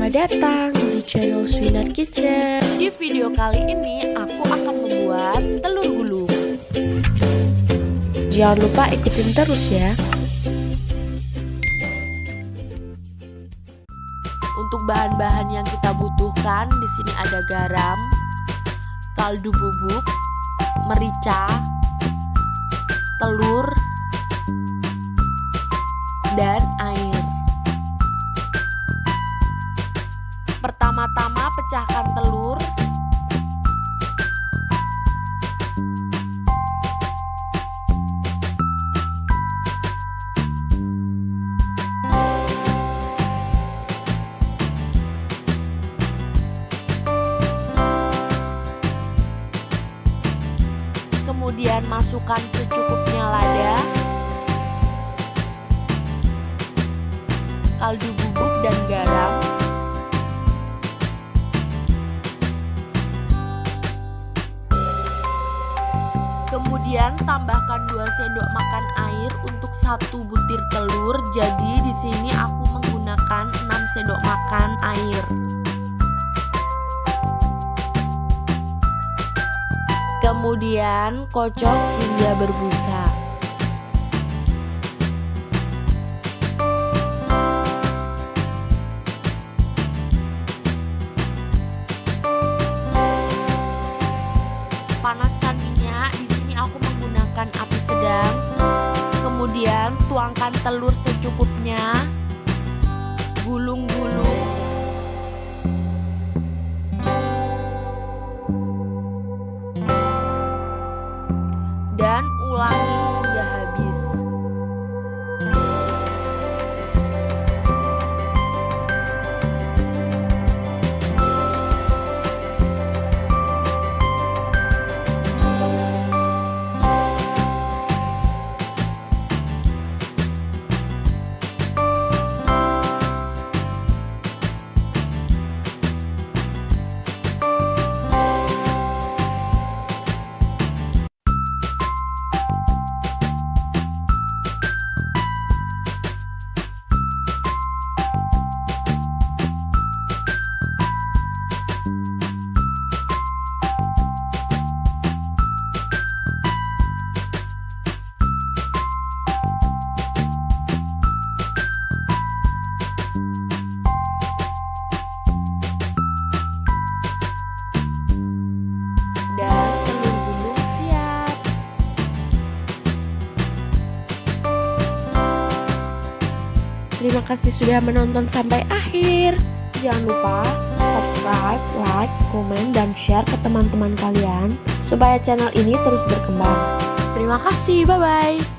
Selamat datang di channel Swinar Kitchen. Di video kali ini aku akan membuat telur gulung. Jangan lupa ikutin terus ya. Untuk bahan-bahan yang kita butuhkan di sini ada garam, kaldu bubuk, merica, telur, dan air. Pertama-tama pecahkan telur. Kemudian masukkan secukupnya lada, kaldu bubuk dan garam. Kemudian tambahkan 2 sendok makan air untuk 1 butir telur. Jadi di sini aku menggunakan 6 sendok makan air. Kemudian kocok hingga berbusa. Panaskan minyak. Di sini aku menggunakan api sedang. Kemudian tuangkan telur secukupnya. Gulung-gulung. Dan ulangi hingga habis. Terima kasih sudah menonton sampai akhir. Jangan lupa subscribe, like, komen, dan share ke teman-teman kalian supaya channel ini terus berkembang. Terima kasih, bye-bye.